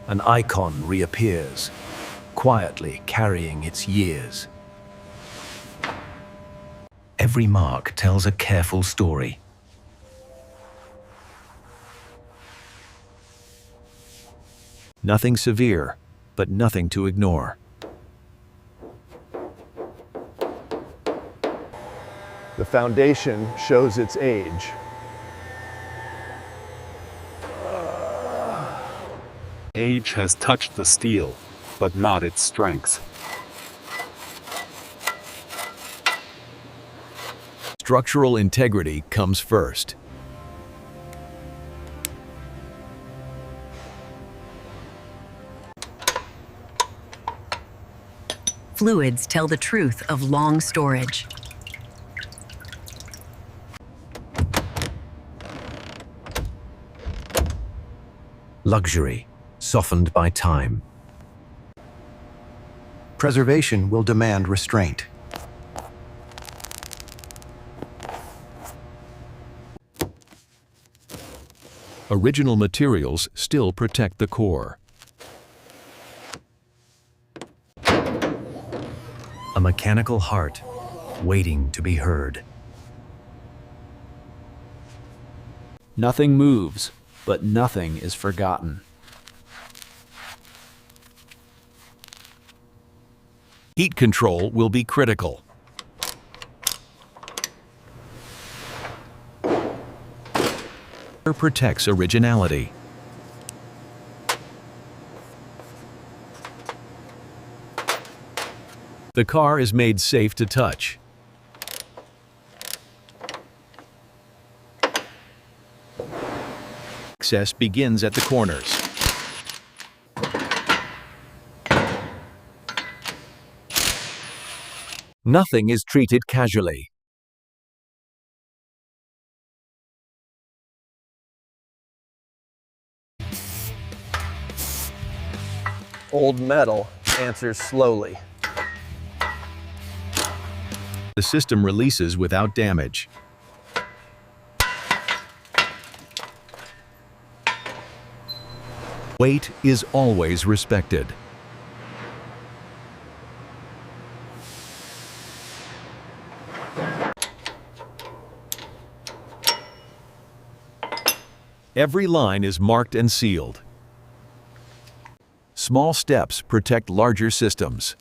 An icon reappears, quietly carrying its years. Every mark tells a careful story. Nothing severe, but nothing to ignore. The foundation shows its age. Age has touched the steel, but not its strength. Structural integrity comes first. Fluids tell the truth of long storage. Luxury, softened by time. Preservation will demand restraint. Original materials still protect the core. A mechanical heart, waiting to be heard. Nothing moves, but nothing is forgotten. Heat control will be critical. Protects originality. The car is made safe to touch. Access begins at the corners. Nothing is treated casually. Old metal answers slowly. The system releases without damage. Weight is always respected. Every line is marked and sealed. Small steps protect larger systems.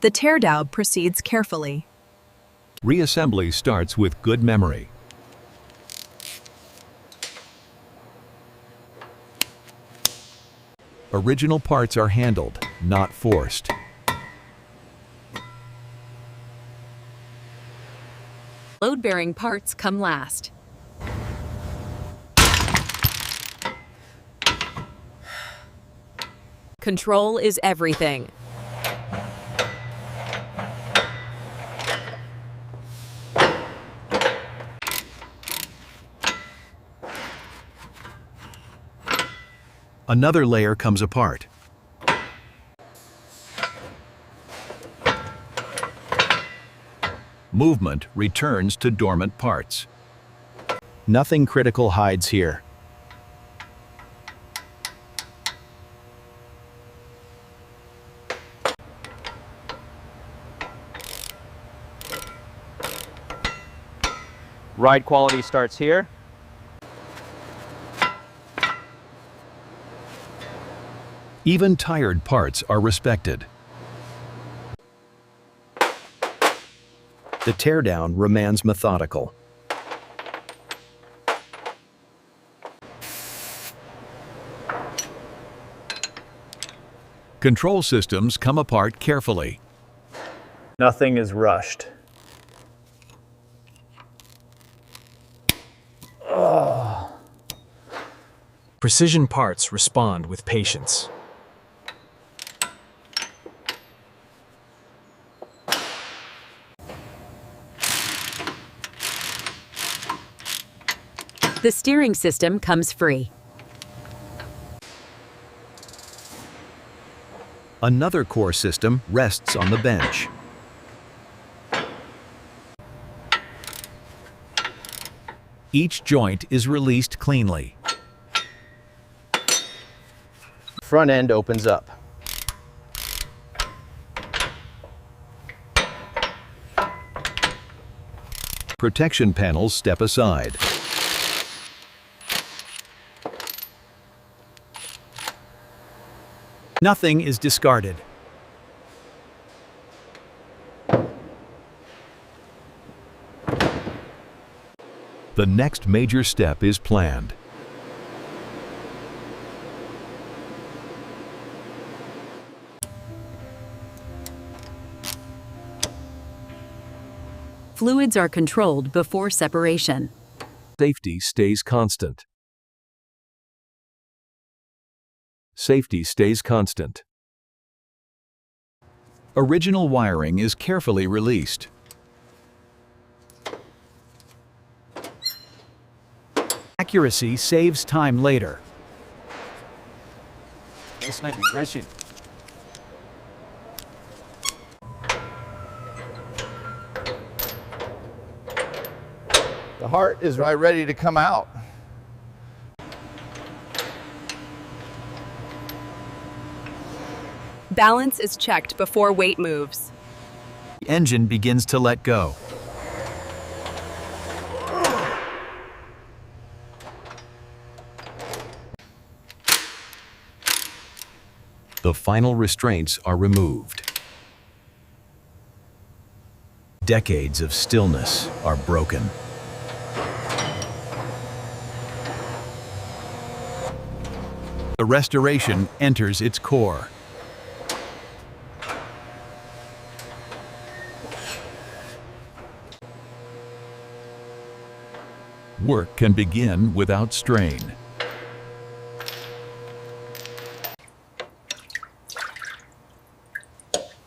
The teardown proceeds carefully. Reassembly starts with good memory. Original parts are handled, not forced. Load-bearing parts come last. Control is everything. Another layer comes apart. Movement returns to dormant parts. Nothing critical hides here. Ride quality starts here. Even tired parts are respected. The teardown remains methodical. Control systems come apart carefully. Nothing is rushed. Precision parts respond with patience. The steering system comes free. Another core system rests on the bench. Each joint is released cleanly. Front end opens up. Protection panels step aside. Nothing is discarded. The next major step is planned. Fluids are controlled before separation. Safety stays constant. Safety stays constant. Original wiring is carefully released. Accuracy saves time later. This might be crashing. The heart is right ready to come out. Balance is checked before weight moves. The engine begins to let go. The final restraints are removed. Decades of stillness are broken. The restoration enters its core. Work can begin without strain.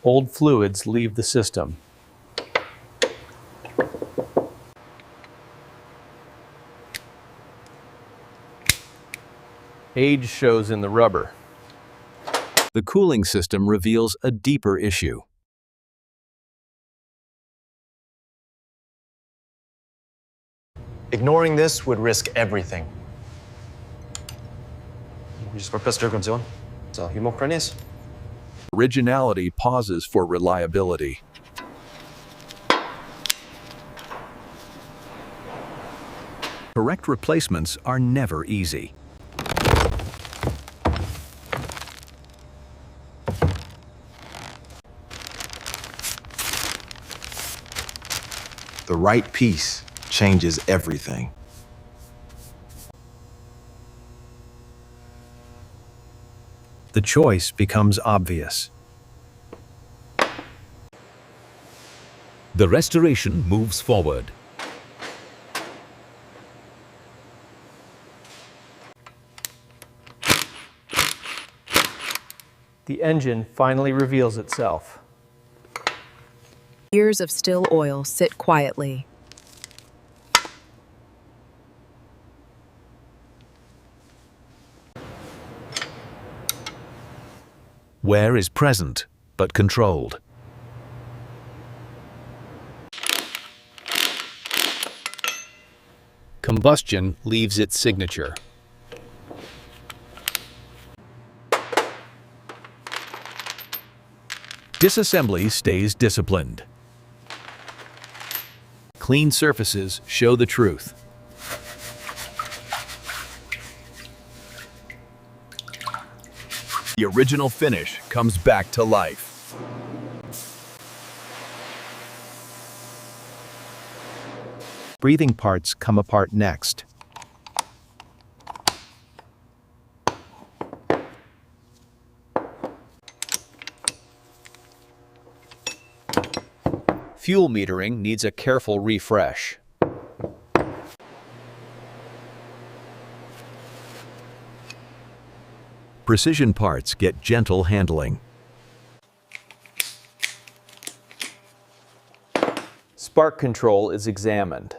Old fluids leave the system. Age shows in the rubber. The cooling system reveals a deeper issue. Ignoring this would risk everything. Originality pauses for reliability. Correct replacements are never easy. The right piece changes everything. The choice becomes obvious. The restoration moves forward. The engine finally reveals itself. Years of still oil sit quietly. Wear is present, but controlled. Combustion leaves its signature. Disassembly stays disciplined. Clean surfaces show the truth. The original finish comes back to life. Breathing parts come apart next. Fuel metering needs a careful refresh. Precision parts get gentle handling. Spark control is examined.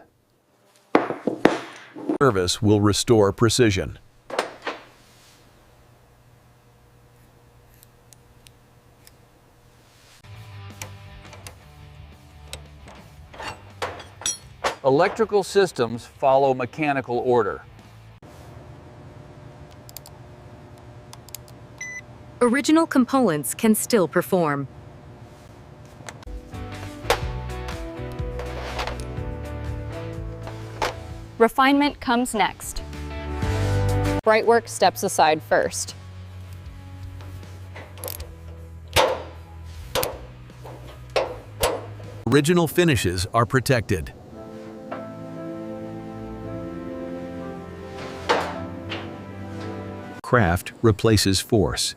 Service will restore precision. Electrical systems follow mechanical order. Original components can still perform. Refinement comes next. Brightwork steps aside first. Original finishes are protected. Craft replaces force.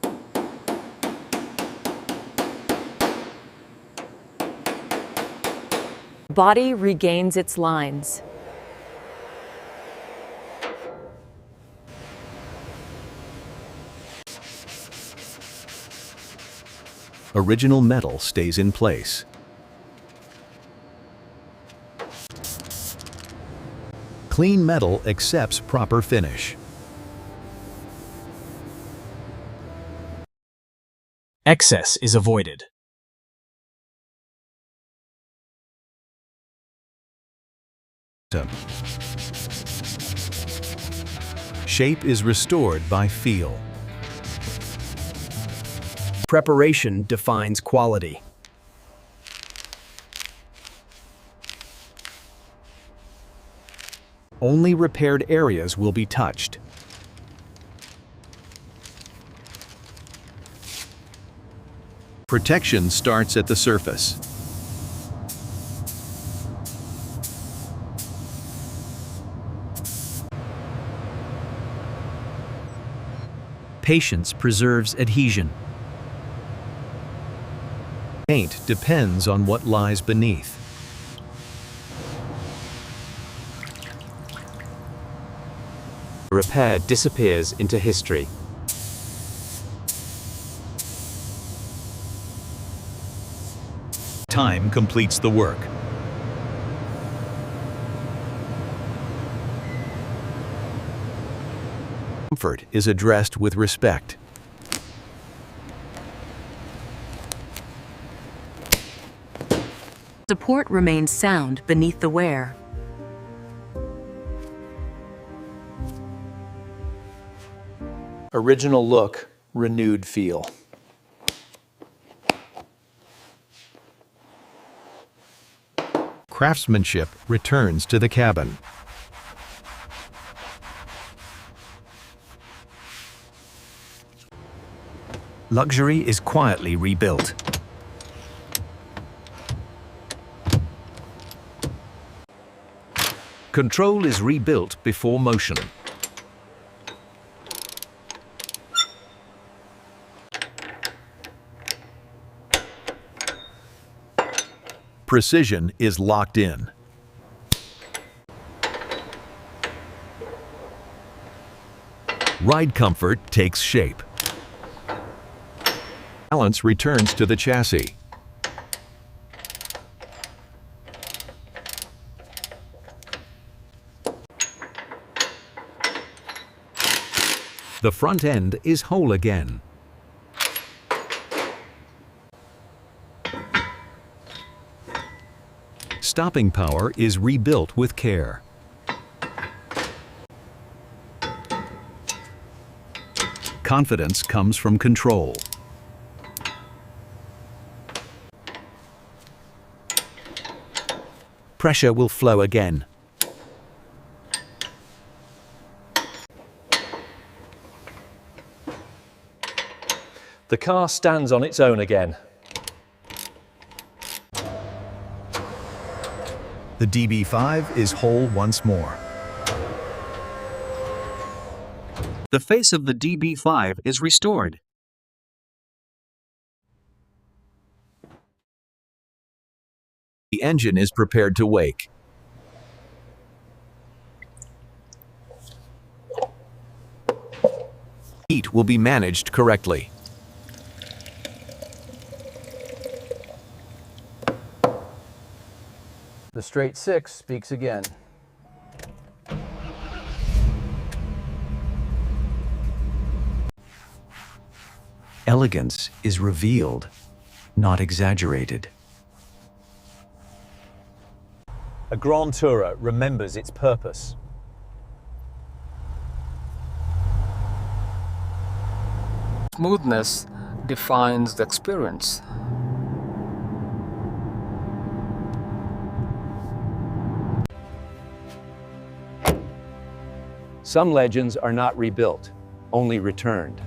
Body regains its lines. Original metal stays in place. Clean metal accepts proper finish. Excess is avoided. Shape is restored by feel. Preparation defines quality. Only repaired areas will be touched. Protection starts at the surface. Patience preserves adhesion. Paint depends on what lies beneath. Repair disappears into history. Time completes the work. Comfort is addressed with respect. Support remains sound beneath the wear. Original look, renewed feel. Craftsmanship returns to the cabin. Luxury is quietly rebuilt. Control is rebuilt before motion. Precision is locked in. Ride comfort takes shape. Balance returns to the chassis. The front end is whole again. Stopping power is rebuilt with care. Confidence comes from control. Pressure will flow again. The car stands on its own again. The DB5 is whole once more. The face of the DB5 is restored. The engine is prepared to wake. Heat will be managed correctly. The straight six speaks again. Elegance is revealed, not exaggerated. A Grand Tourer remembers its purpose. Smoothness defines the experience. Some legends are not rebuilt, only returned.